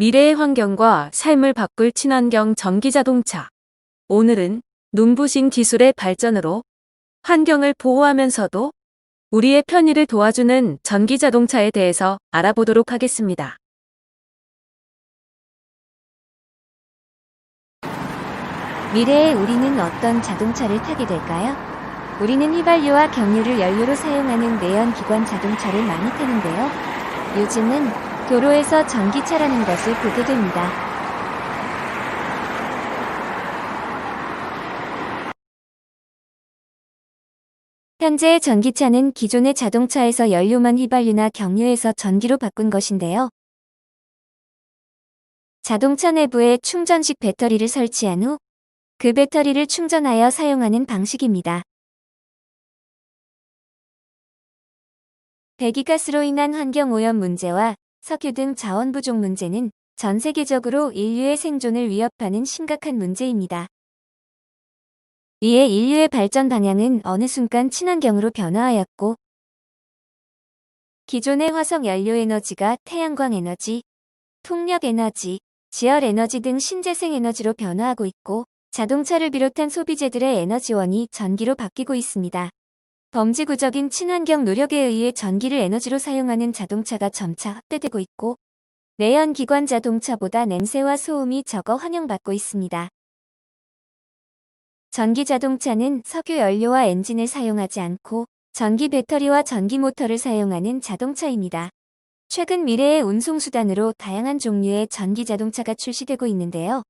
미래의 환경과 삶을 바꿀 친환경 전기자동차. 오늘은 눈부신 기술의 발전으로 환경을 보호하면서도 우리의 편의를 도와주는 전기자동차에 대해서 알아보도록 하겠습니다. 미래에 우리는 어떤 자동차를 타게 될까요? 우리는 휘발유와 경유를 연료로 사용하는 내연기관 자동차를 많이 타는데요. 요즘은 도로에서 전기차라는 것을 보게 됩니다. 현재의 전기차는 기존의 자동차에서 연료만 휘발유나 경유에서 전기로 바꾼 것인데요. 자동차 내부에 충전식 배터리를 설치한 후 그 배터리를 충전하여 사용하는 방식입니다. 배기가스로 인한 환경오염 문제와 석유 등 자원 부족 문제는 전 세계적으로 인류의 생존을 위협하는 심각한 문제입니다. 이에 인류의 발전 방향은 어느 순간 친환경으로 변화하였고, 기존의 화석 연료 에너지가 태양광 에너지, 풍력 에너지, 지열 에너지 등 신재생 에너지로 변화하고 있고, 자동차를 비롯한 소비재들의 에너지원이 전기로 바뀌고 있습니다. 범지구적인 친환경 노력에 의해 전기를 에너지로 사용하는 자동차가 점차 확대되고 있고, 내연기관 자동차보다 냄새와 소음이 적어 환영받고 있습니다. 전기 자동차는 석유 연료와 엔진을 사용하지 않고 전기 배터리와 전기 모터를 사용하는 자동차입니다. 최근 미래의 운송수단으로 다양한 종류의 전기 자동차가 출시되고 있는데요.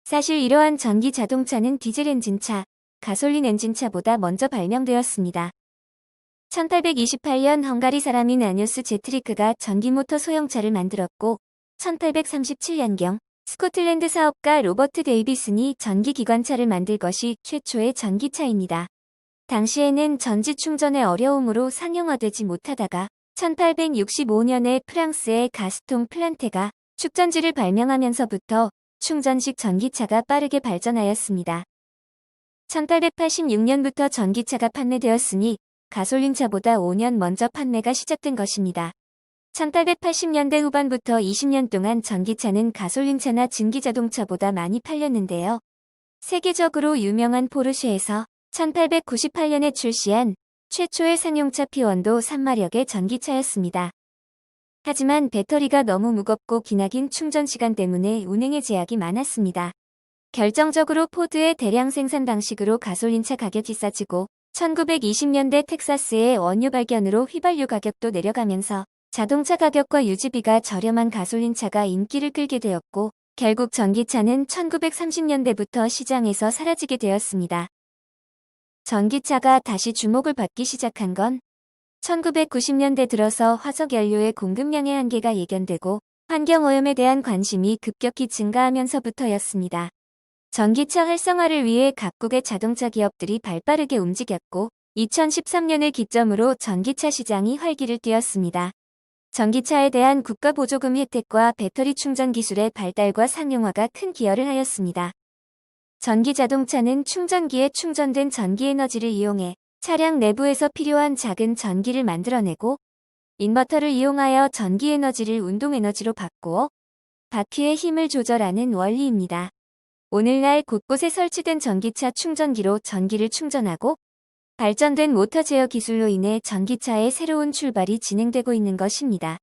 사실 이러한 전기 자동차는 디젤 엔진차, 가솔린 엔진차보다 먼저 발명되었습니다. 1828년 헝가리 사람인 아뉴스 제트리크가 전기모터 소형차를 만들었고, 1837년경 스코틀랜드 사업가 로버트 데이비슨이 전기기관차를 만들 것이 최초의 전기차입니다. 당시에는 전지 충전의 어려움으로 상용화되지 못하다가 1865년에 프랑스의 가스통 플란테가 축전지를 발명하면서부터 충전식 전기차가 빠르게 발전하였습니다. 1886년부터 전기차가 판매되었으니 가솔린차보다 5년 먼저 판매가 시작된 것입니다. 1880년대 후반부터 20년 동안 전기차는 가솔린차나 증기자동차보다 많이 팔렸는데요. 세계적으로 유명한 포르쉐에서 1898년에 출시한 최초의 상용차 P1도 3마력의 전기차였습니다. 하지만 배터리가 너무 무겁고 기나긴 충전 시간 때문에 운행에 제약이 많았습니다. 결정적으로 포드의 대량 생산 방식으로 가솔린차 가격이 싸지고 1920년대 텍사스의 원유 발견으로 휘발유 가격도 내려가면서 자동차 가격과 유지비가 저렴한 가솔린차가 인기를 끌게 되었고, 결국 전기차는 1930년대부터 시장에서 사라지게 되었습니다. 전기차가 다시 주목을 받기 시작한 건 1990년대 들어서 화석연료의 공급량의 한계가 예견되고 환경오염에 대한 관심이 급격히 증가하면서부터였습니다. 전기차 활성화를 위해 각국의 자동차 기업들이 발빠르게 움직였고 2013년을 기점으로 전기차 시장이 활기를 띠었습니다. 전기차에 대한 국가 보조금 혜택과 배터리 충전 기술의 발달과 상용화가 큰 기여를 하였습니다. 전기 자동차는 충전기에 충전된 전기 에너지를 이용해 차량 내부에서 필요한 작은 전기를 만들어내고 인버터를 이용하여 전기 에너지를 운동 에너지로 바꾸어 바퀴의 힘을 조절하는 원리입니다. 오늘날 곳곳에 설치된 전기차 충전기로 전기를 충전하고 발전된 모터 제어 기술로 인해 전기차의 새로운 출발이 진행되고 있는 것입니다.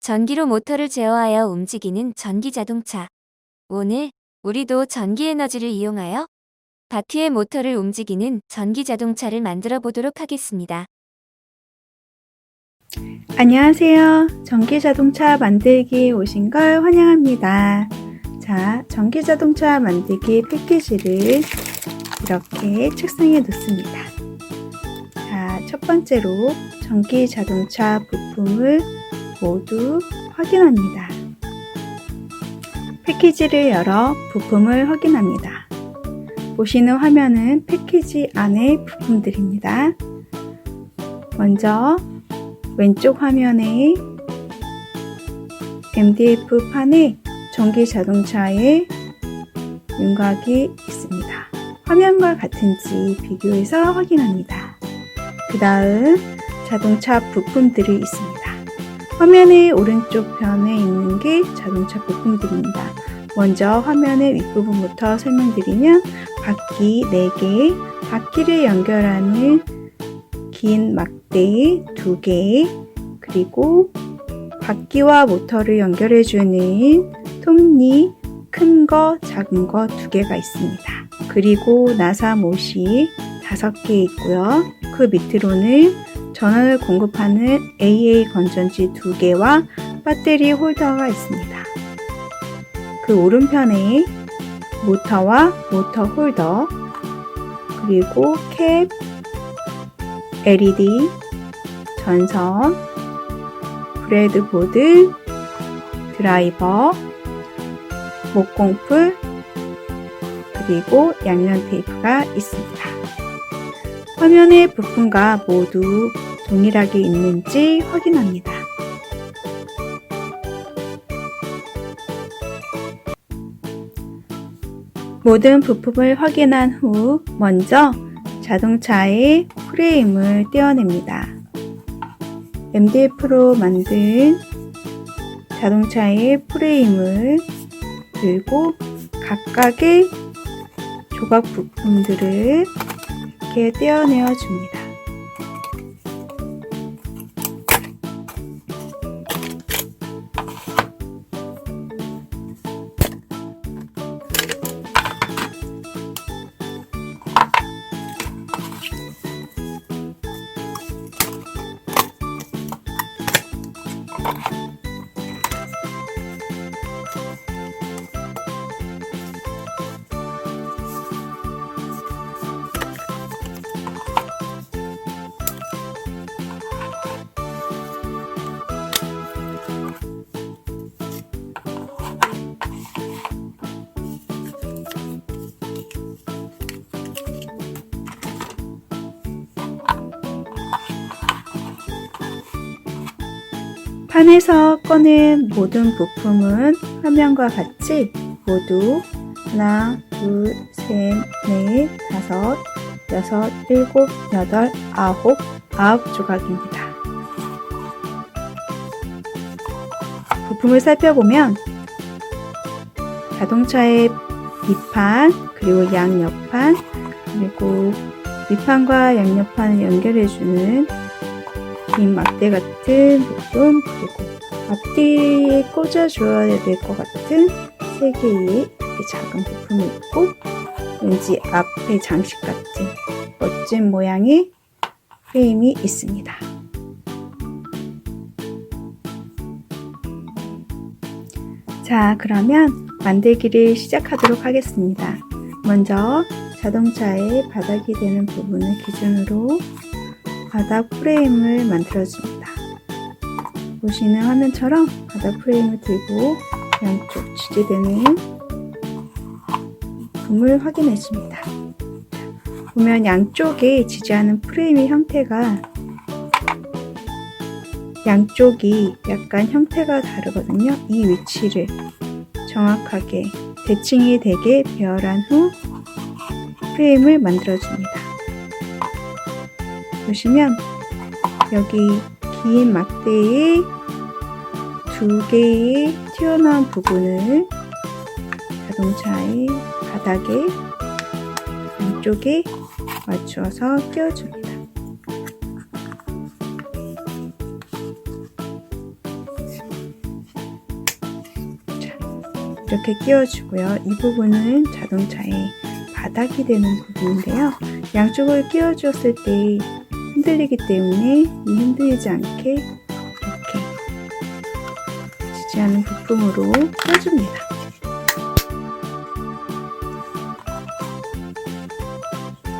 전기로 모터를 제어하여 움직이는 전기 자동차. 오늘 우리도 전기 에너지를 이용하여 바퀴의 모터를 움직이는 전기 자동차를 만들어 보도록 하겠습니다. 안녕하세요. 전기자동차 만들기 오신 걸 환영합니다. 자, 전기자동차 만들기 패키지를 이렇게 책상에 놓습니다. 자, 첫 번째로 전기자동차 부품을 모두 확인합니다. 패키지를 열어 부품을 확인합니다. 보시는 화면은 패키지 안의 부품들입니다. 먼저 왼쪽 화면에 MDF 판에 전기자동차의 윤곽이 있습니다. 화면과 같은지 비교해서 확인합니다. 그 다음 자동차 부품들이 있습니다. 화면의 오른쪽 편에 있는 게 자동차 부품들입니다. 먼저 화면의 윗부분부터 설명드리면 바퀴 4개, 바퀴를 연결하는 긴 막대 2개, 그리고 바퀴와 모터를 연결해주는 톱니 큰 거, 작은 거 2개가 있습니다. 그리고 나사 못이 5개 있고요. 그 밑으로는 전원을 공급하는 AA 건전지 2개와 배터리 홀더가 있습니다. 그 오른편에 모터와 모터 홀더, 그리고 캡, LED, 전선, 브레드보드, 드라이버, 목공풀, 그리고 양면 테이프가 있습니다. 화면의 부품과 모두 동일하게 있는지 확인합니다. 모든 부품을 확인한 후 먼저 자동차의 프레임을 떼어냅니다. MDF로 만든 자동차의 프레임을 들고 각각의 조각 부품들을 이렇게 떼어내어 줍니다. 판에서 꺼낸 모든 부품은 화면과 같이 모두 하나, 둘, 셋, 넷, 다섯, 여섯, 일곱, 여덟, 아홉 조각입니다. 부품을 살펴보면 자동차의 밑판, 그리고 양옆판, 그리고 밑판과 양옆판을 연결해주는 긴 막대 같은 부분, 그리고 앞뒤에 꽂아줘야 될 것 같은 3개의 이렇게 작은 부품이 있고, 왠지 앞에 장식 같은 멋진 모양의 프레임이 있습니다. 자, 그러면 만들기를 시작하도록 하겠습니다. 먼저 자동차의 바닥이 되는 부분을 기준으로 바닥 프레임을 만들어줍니다. 보시는 화면처럼 바닥 프레임을 들고 양쪽 지지대는 부품을 확인해줍니다. 보면 양쪽에 지지하는 프레임의 형태가 양쪽이 약간 형태가 다르거든요. 이 위치를 정확하게 대칭이 되게 배열한 후 프레임을 만들어줍니다. 보시면 여기 긴 막대에 2개의 튀어나온 부분을 자동차의 바닥에 양쪽에 맞추어서 끼워줍니다. 자, 이렇게 끼워주고요. 이 부분은 자동차의 바닥이 되는 부분인데요. 양쪽을 끼워주었을 때 흔들리기 때문에 이 흔들리지 않게 이렇게 지지하는 부품으로 껴줍니다.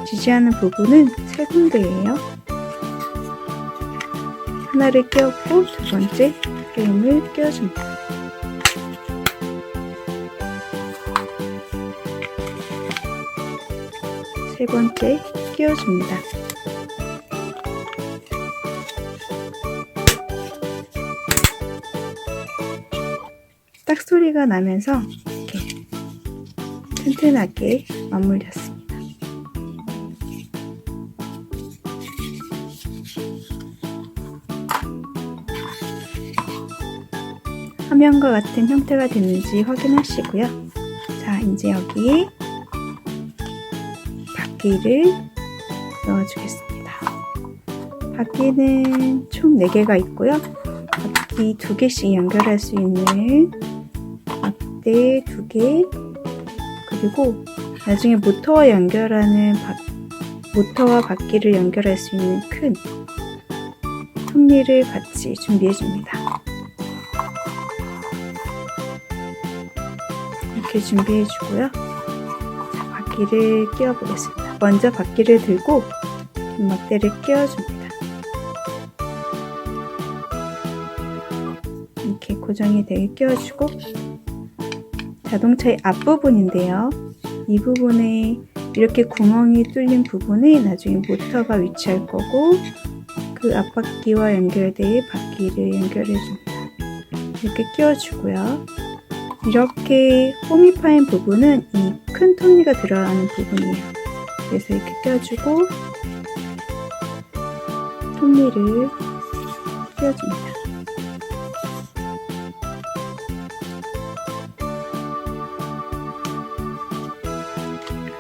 지지하는 부분은 3군데예요. 하나를 끼웠고 2번째 프레임을 끼워줍니다. 세 번째 끼워줍니다. 딱 소리가 나면서 이렇게 튼튼하게 맞물렸습니다. 화면과 같은 형태가 됐는지 확인하시고요. 자, 이제 여기에 바퀴를 넣어주겠습니다. 바퀴는 총 4개가 있고요. 바퀴 2개씩 연결할 수 있는 막대 2개, 그리고 나중에 모터와 모터와 바퀴를 연결할 수 있는 큰 톱니를 같이 준비해 줍니다. 이렇게 준비해 주고요. 자, 바퀴를 끼워 보겠습니다. 먼저 바퀴를 들고 긴 막대를 끼워 줍니다. 이렇게 고정이 되게 끼워주고, 자동차의 앞부분인데요. 이 부분에 이렇게 구멍이 뚫린 부분에 나중에 모터가 위치할 거고, 그 앞바퀴와 연결된 바퀴를 연결해 줍니다. 이렇게 끼워주고요. 이렇게 홈이 파인 부분은 이 큰 톱니가 들어가는 부분이에요. 그래서 이렇게 껴주고 톱니를 끼워줍니다.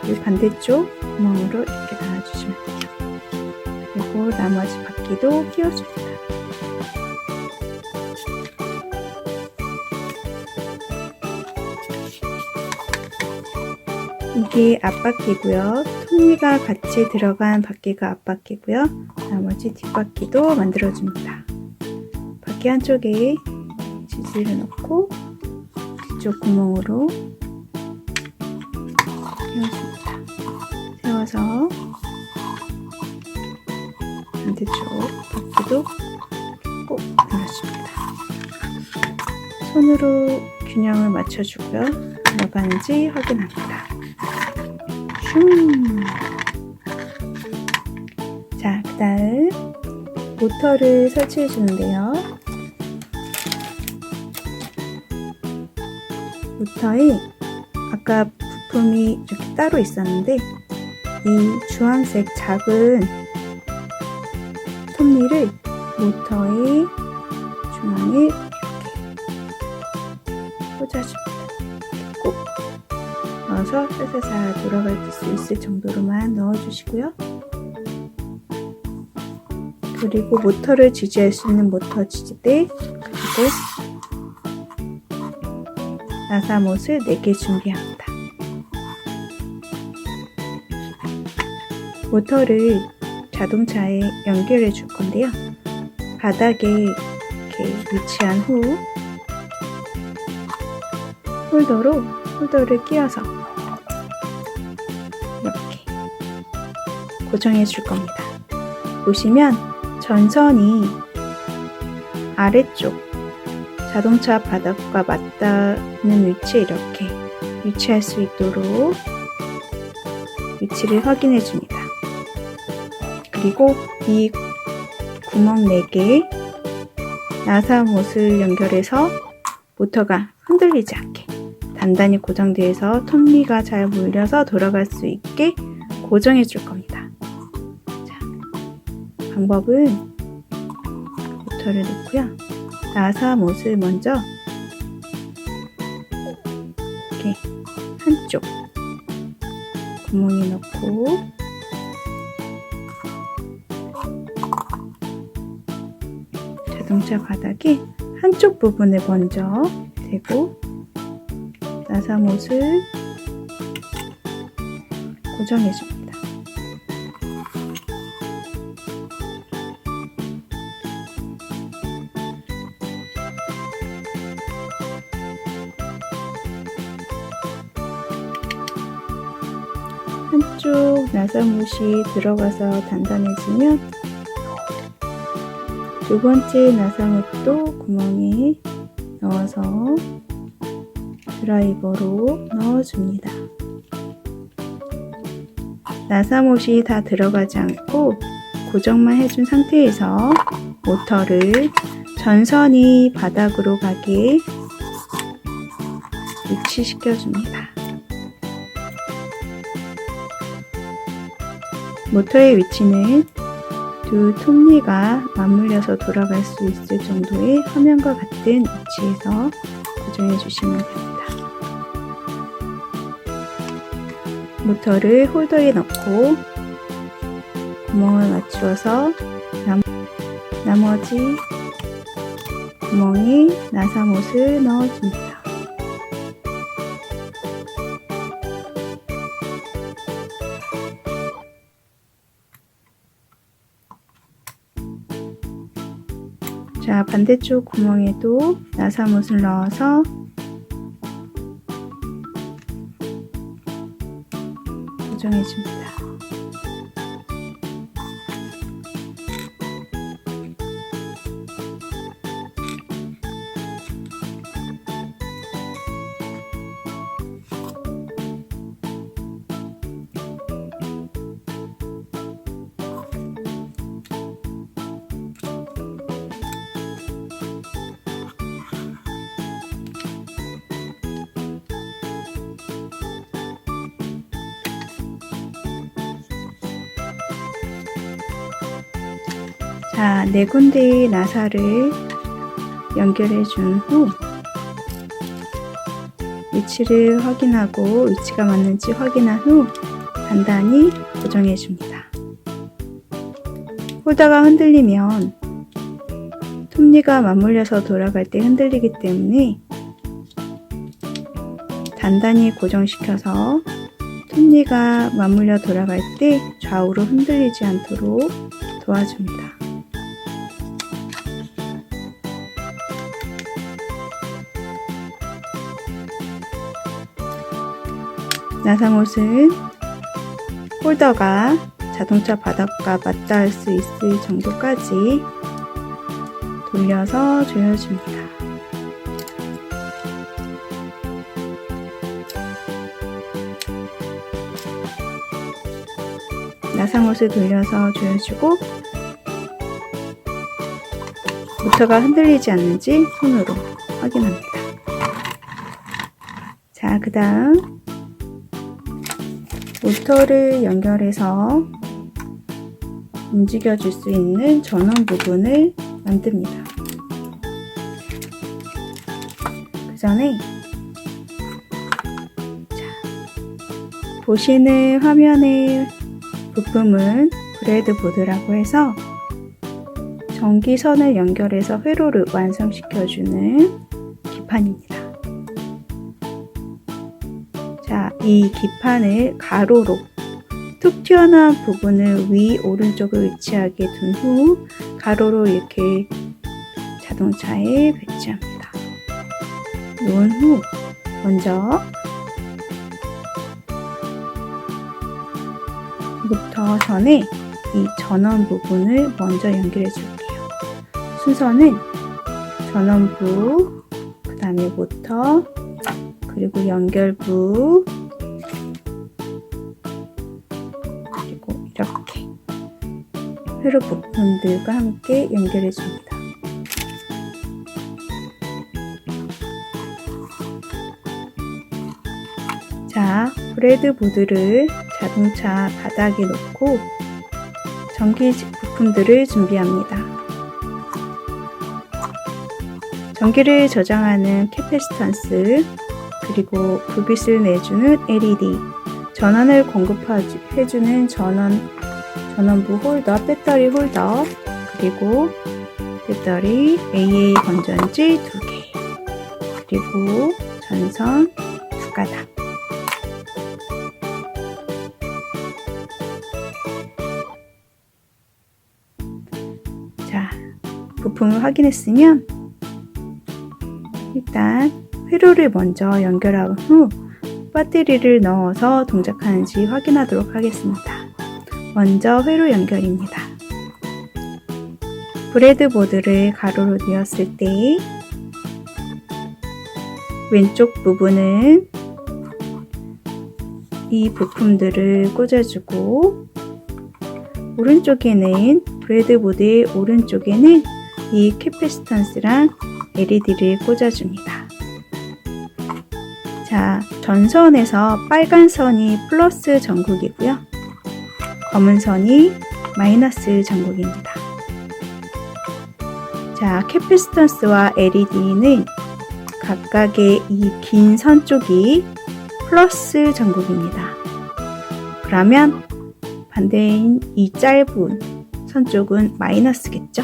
그리고 반대쪽 구멍으로 이렇게 달아주시면 돼요. 그리고 나머지 바퀴도 끼워줍니다. 이게 앞바퀴고요. 톱니가 같이 들어간 바퀴가 앞바퀴고요. 나머지 뒷바퀴도 만들어줍니다. 바퀴 한쪽에 지지를 넣고 뒤쪽 구멍으로 세워줍니다. 세워서 반대쪽 바퀴도 꼭 눌러줍니다. 손으로 균형을 맞춰주고요. 들어가는지 확인합니다. 자, 그 다음 모터를 설치해 주는데요. 모터에 아까 부품이 이렇게 따로 있었는데 이 주황색 작은 톱니를 모터의 중앙에 이렇게 꽂아줍니다. 꼭 넣어서 살살살 돌아갈 수 있을 정도로만 넣어주시고요. 그리고 모터를 지지할 수 있는 모터 지지대, 그리고 나사못을 4개 준비합니다. 모터를 자동차에 연결해 줄 건데요. 바닥에 이렇게 위치한 후 홀더를 끼워서 이렇게 고정해 줄 겁니다. 보시면 전선이 아래쪽 자동차 바닥과 맞닿는 위치에 이렇게 위치할 수 있도록 위치를 확인해 줍니다. 그리고 이 구멍 4개 나사못을 연결해서 모터가 흔들리지 않게 단단히 고정되어서 톱니가 잘 물려서 돌아갈 수 있게 고정해 줄 겁니다. 자, 방법은 모터를 넣고요. 나사못을 먼저 이렇게 한쪽 구멍에 넣고 자동차 바닥에 한쪽 부분을 먼저 대고 나사못을 고정해 줍니다. 한쪽 나사못이 들어가서 단단해지면 두 번째 나사못도 구멍에 넣어서 드라이버로 넣어줍니다. 나사못이 다 들어가지 않고 고정만 해준 상태에서 모터를 전선이 바닥으로 가게 위치시켜줍니다. 모터의 위치는 두 톱니가 맞물려서 돌아갈 수 있을 정도의 화면과 같은 위치에서 고정해 주시면 됩니다. 모터를 홀더에 넣고 구멍을 맞추어서 나머지 구멍에 나사못을 넣어줍니다. 자, 반대쪽 구멍에도 나사못을 넣어서 고정해줍니다. 자, 4군데의 나사를 연결해 준 후 위치를 확인하고 위치가 맞는지 확인한 후 단단히 고정해 줍니다. 홀더가 흔들리면 톱니가 맞물려서 돌아갈 때 흔들리기 때문에 단단히 고정시켜서 톱니가 맞물려 돌아갈 때 좌우로 흔들리지 않도록 도와줍니다. 나사못은 홀더가 자동차 바닥과 맞닿을 수 있을 정도까지 돌려서 조여줍니다. 나사못을 돌려서 조여주고 모터가 흔들리지 않는지 손으로 확인합니다. 자, 그 다음 모터를 연결해서 움직여 줄 수 있는 전원 부분을 만듭니다. 그 전에 보시는 화면의 부품은 브레드보드라고 해서 전기선을 연결해서 회로를 완성시켜주는 기판입니다. 자, 이 기판을 가로로 툭 튀어나온 부분을 위 오른쪽에 위치하게 둔 후 가로로 이렇게 자동차에 배치합니다. 놓은 후 먼저 모터 전에 이 전원 부분을 먼저 연결해 줄게요. 순서는 전원부, 그 다음에 모터, 그리고 연결부, 그리고 이렇게 회로 부품들과 함께 연결해 줍니다. 자, 브레드보드를 자동차 바닥에 놓고 전기 부품들을 준비합니다. 전기를 저장하는 캐패시턴스, 그리고 불빛을 내주는 LED, 전원을 공급해주는 전원부 홀더, 배터리 홀더, 그리고 배터리 AA 건전지 2개, 그리고 전선 2가닥. 자, 부품을 확인했으면 일단 회로를 먼저 연결한 후 배터리를 넣어서 동작하는지 확인하도록 하겠습니다. 먼저 회로 연결입니다. 브레드보드를 가로로 뉘었을 때 왼쪽 부분은 이 부품들을 꽂아주고 오른쪽에는 브레드보드의 오른쪽에는 이 캐패시턴스랑 LED를 꽂아줍니다. 자, 전선에서 빨간 선이 플러스 전극이고요. 검은 선이 마이너스 전극입니다. 자, 캐피스턴스와 LED는 각각의 이 긴 선 쪽이 플러스 전극입니다. 그러면 반대인 이 짧은 선 쪽은 마이너스겠죠?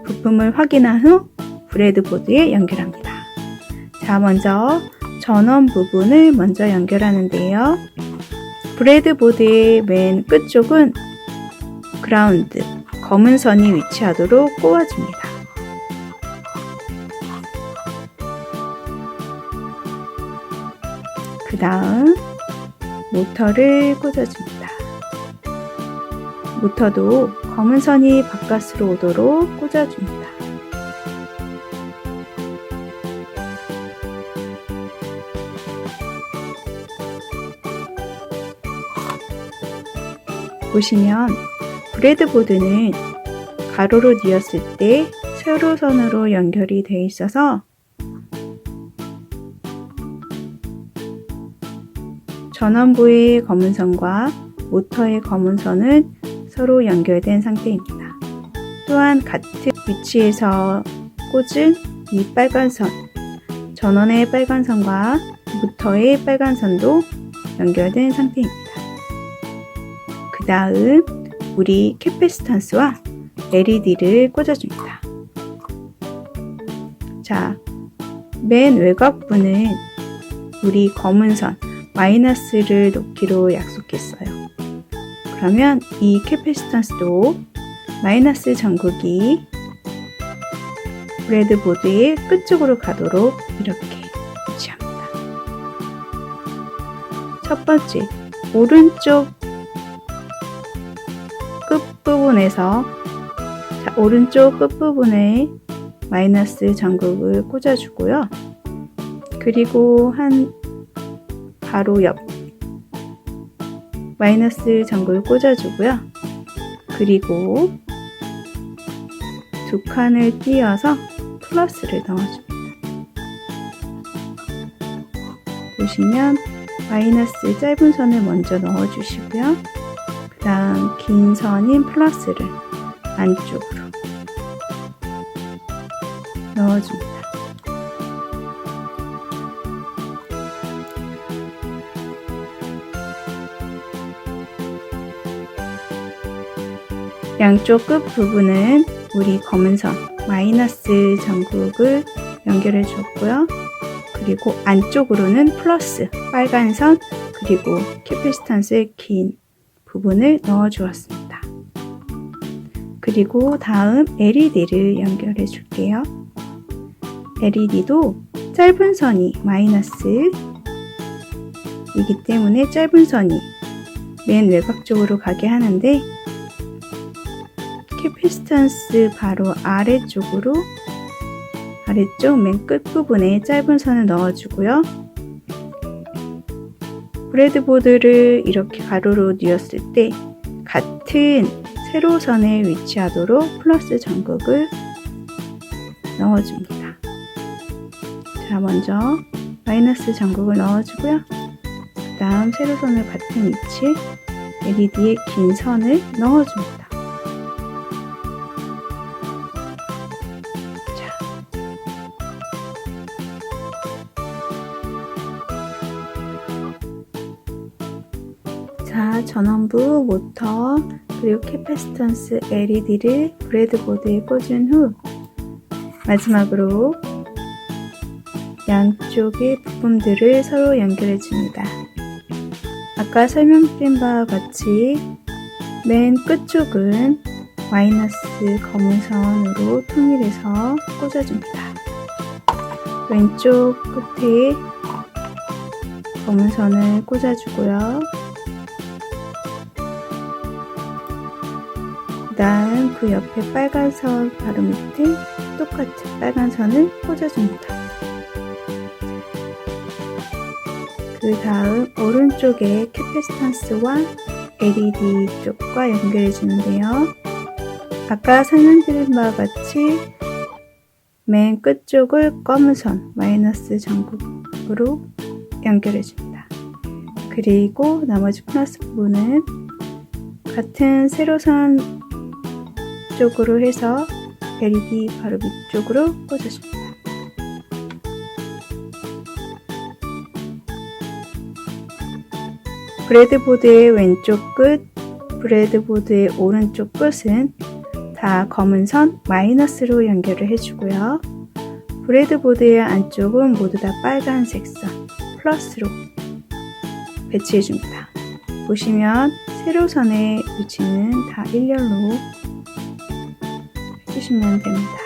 부품을 확인한 후 브레드보드에 연결합니다. 자, 먼저 전원 부분을 먼저 연결하는데요. 브레드보드의 맨 끝쪽은 그라운드, 검은 선이 위치하도록 꼬아줍니다. 그 다음 모터를 꽂아줍니다. 모터도 검은 선이 바깥으로 오도록 꽂아줍니다. 보시면 브레드보드는 가로로 뉘었을 때 세로선으로 연결이 되어 있어서 전원부의 검은 선과 모터의 검은 선은 서로 연결된 상태입니다. 또한 같은 위치에서 꽂은 이 빨간 선, 전원의 빨간 선과 모터의 빨간 선도 연결된 상태입니다. 그 다음 우리 캐피스턴스와 LED를 꽂아줍니다. 자, 맨 외곽부는 우리 검은 선, 마이너스를 놓기로 약속했어요. 그러면 이 캐피스턴스도 마이너스 전극이 브레드보드의 끝쪽으로 가도록 이렇게 위치합니다. 첫 번째, 오른쪽 끝부분에서 오른쪽 끝부분에 마이너스 전극을 꽂아주고요. 그리고 한 바로 옆 마이너스 전극을 꽂아주고요. 그리고 두 칸을 띄어서 플러스를 넣어줍니다. 보시면 마이너스 짧은 선을 먼저 넣어주시고요. 그 다음 긴 선인 플러스를 안쪽으로 넣어줍니다. 양쪽 끝 부분은 우리 검은 선 마이너스 전극을 연결해 주었고요. 그리고 안쪽으로는 플러스 빨간 선 그리고 캐피스턴스의 긴 부분을 넣어 주었습니다. 그리고 다음 LED를 연결해 줄게요. LED도 짧은 선이 마이너스 이기 때문에 짧은 선이 맨 외곽 쪽으로 가게 하는데 캐피스턴스 바로 아래쪽 맨 끝부분에 짧은 선을 넣어주고요. 브레드보드를 이렇게 가로로 뉘었을 때 같은 세로선에 위치하도록 플러스 전극을 넣어줍니다. 자, 먼저 마이너스 전극을 넣어주고요. 그 다음 세로선을 같은 위치에 LED의 긴 선을 넣어줍니다. 자, 전원부, 모터, 그리고 캐피스턴스 LED를 브레드보드에 꽂은 후 마지막으로 양쪽의 부품들을 서로 연결해 줍니다. 아까 설명드린 바와 같이 맨 끝쪽은 마이너스 검은 선으로 통일해서 꽂아줍니다. 왼쪽 끝에 검은 선을 꽂아주고요. 그 다음 그 옆에 빨간 선 바로 밑에 똑같은 빨간 선을 꽂아줍니다. 그 다음 오른쪽에 캐피스턴스와 LED 쪽과 연결해 주는데요. 아까 설명드린 바와 같이 맨 끝쪽을 검은 선 마이너스 전극으로 연결해 줍니다. 그 그리고 나머지 플러스 부분은 같은 세로선 쪽으로 해서 LED 바로 밑쪽으로 꽂아줍니다. 브레드보드의 왼쪽 끝, 브레드보드의 오른쪽 끝은 다 검은 선 마이너스로 연결을 해주고요. 브레드보드의 안쪽은 모두 다 빨간색 선 플러스로 배치해줍니다. 보시면 세로선의 위치는 다 일렬로 해주시면 됩니다.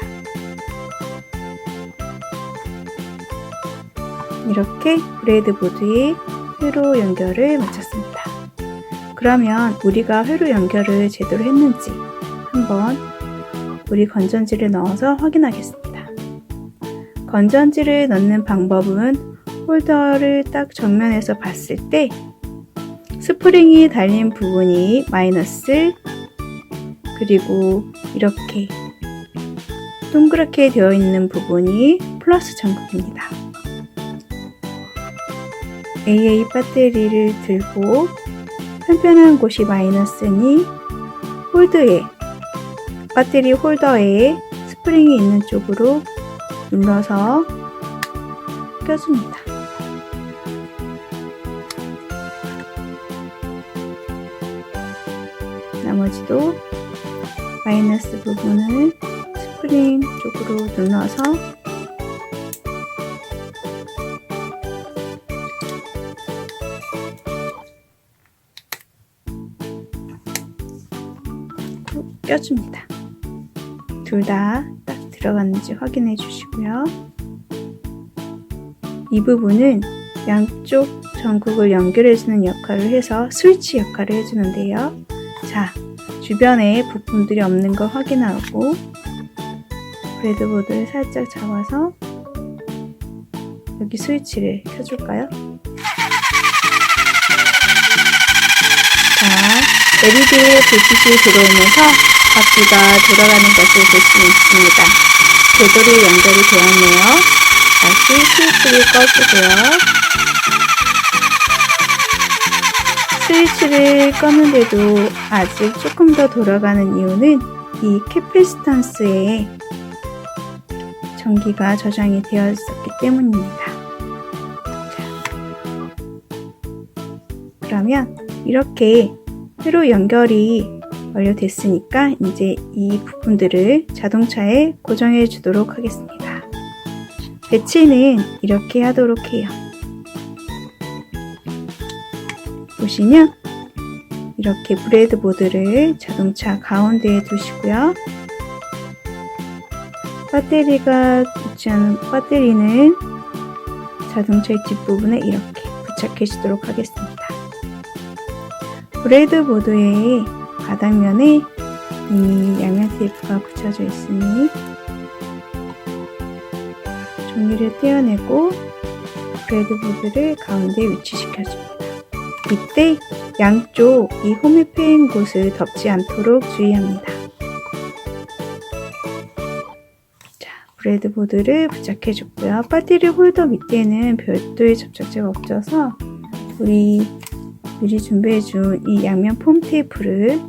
이렇게 브레드보드에 회로 연결을 마쳤습니다. 그러면 우리가 회로 연결을 제대로 했는지 한번 우리 건전지를 넣어서 확인하겠습니다. 건전지를 넣는 방법은 홀더를 딱 정면에서 봤을 때 스프링이 달린 부분이 마이너스, 그리고 이렇게 동그랗게 되어 있는 부분이 플러스 전극입니다. AA 배터리를 들고 편편한 곳이 마이너스니 홀드에, 배터리 홀더에 스프링이 있는 쪽으로 눌러서 껴줍니다. 나머지도 마이너스 부분을 스프링 쪽으로 눌러서 껴줍니다. 둘 다 딱 들어갔는지 확인해 주시고요. 이 부분은 양쪽 전극을 연결해주는 역할을 해서 스위치 역할을 해주는데요. 자, 주변에 부품들이 없는 걸 확인하고 브레드보드를 살짝 잡아서 여기 스위치를 켜줄까요? 자, LED의 불빛이 들어오면서 바퀴가 돌아가는 것을 볼 수 있습니다. 제대로 연결이 되었네요. 다시 스위치를 꺼주고요. 스위치를 껐는데도 아직 조금 더 돌아가는 이유는 이 캐패시턴스에 전기가 저장이 되어 있었기 때문입니다. 자, 그러면 이렇게 회로 연결이 완료됐으니까 이제 이 부품들을 자동차에 고정해 주도록 하겠습니다. 배치는 이렇게 하도록 해요. 보시면 이렇게 브레드보드를 자동차 가운데에 두시고요. 배터리가 있지 않은 배터리는 자동차의 뒷부분에 이렇게 부착해 주도록 하겠습니다. 브레드보드의 바닥면에 이미 양면 테이프가 붙여져 있으니 종이를 떼어내고 브레드보드를 가운데 위치시켜줍니다. 이때 양쪽 이 홈이 패인 곳을 덮지 않도록 주의합니다. 자, 브레드보드를 부착해줬고요. 배터리 홀더 밑에는 별도의 접착제가 없어서 우리 미리 준비해준 이 양면 폼 테이프를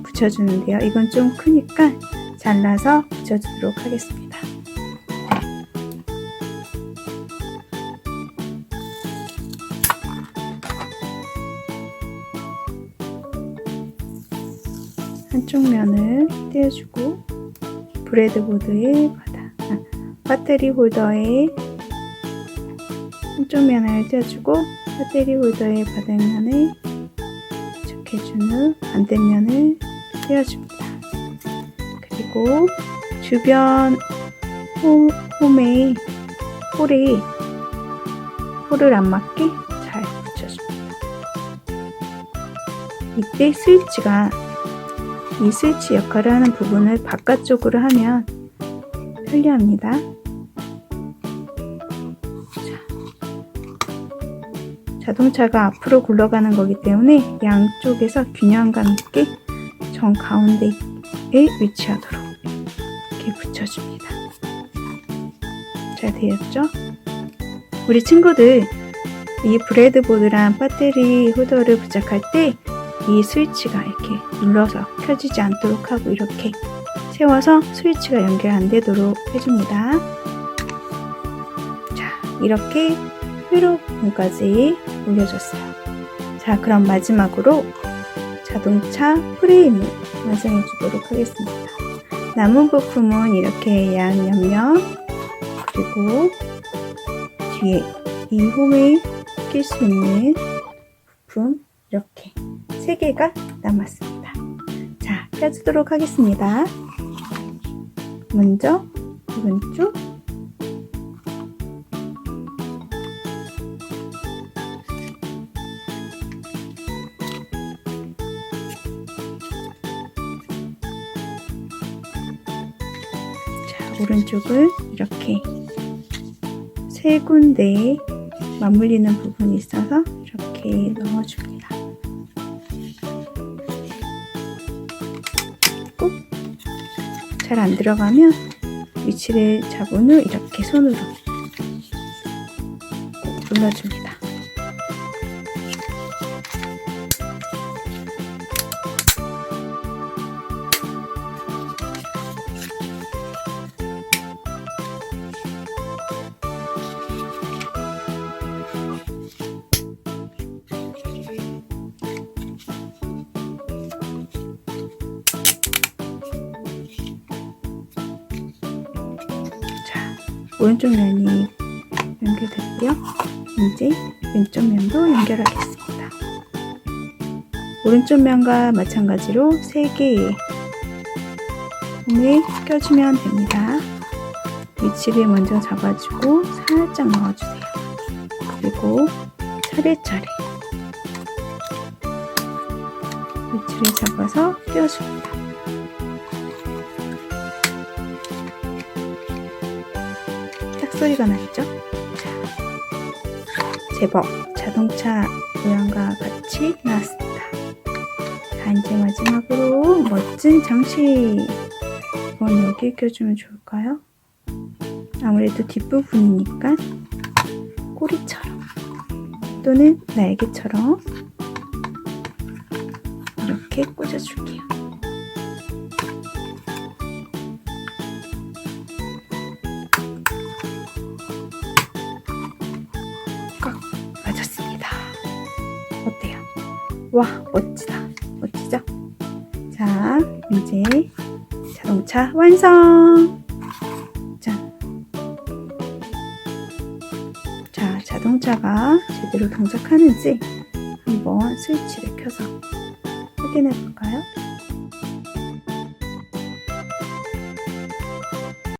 붙여주는데요. 이건 좀 크니까 잘라서 붙여주도록 하겠습니다. 한쪽 면을 떼어주고 브레드보드의 배터리 홀더에 한쪽 면을 떼어주고 배터리 홀더의 바닥면에 부착해준 후 반대면을 떼어줍니다. 그리고 주변 홈에 홀을 안 맞게 잘 붙여줍니다. 이때 스위치가 이 스위치 역할을 하는 부분을 바깥쪽으로 하면 편리합니다. 자동차가 앞으로 굴러가는 거기 때문에 양쪽에서 균형감 있게 정 가운데에 위치하도록 이렇게 붙여줍니다. 잘 되었죠? 우리 친구들 이 브레드보드랑 배터리 호더를 부착할 때 이 스위치가 이렇게 눌러서 켜지지 않도록 하고 이렇게 세워서 스위치가 연결 안 되도록 해줍니다. 자, 이렇게 회로 부분까지 올려줬어요. 자, 그럼 마지막으로 자동차 프레임을 완성해 주도록 하겠습니다. 남은 부품은 이렇게 양옆면 그리고 뒤에 이 홈에 낄 수 있는 부품 이렇게 3개가 남았습니다. 자, 껴주도록 하겠습니다. 먼저 오른쪽 자, 오른쪽을 이렇게 3군데에 맞물리는 부분이 있어서 이렇게 넣어줍니다. 꼭 잘 안 들어가면 위치를 잡은 후 이렇게 손으로 눌러줍니다. 오른쪽 면이 연결됐고요. 이제 왼쪽 면도 연결하겠습니다. 오른쪽 면과 마찬가지로 3개의 홈을 껴주면 됩니다. 위치를 먼저 잡아주고 살짝 넣어주세요. 그리고 차례차례 위치를 잡아서 껴줍니다. 소리가 났죠? 자, 제법 자동차 모양과 같이 나왔습니다. 자, 이제 마지막으로 멋진 장식 이건 여기에 껴주면 좋을까요? 아무래도 뒷부분이니까 꼬리처럼 또는 날개처럼 이렇게 꽂아줄게요. 어때요? 와, 멋지다. 멋지죠? 자, 이제 자동차 완성! 짠! 자, 자동차가 제대로 동작하는지 한번 스위치를 켜서 확인해 볼까요?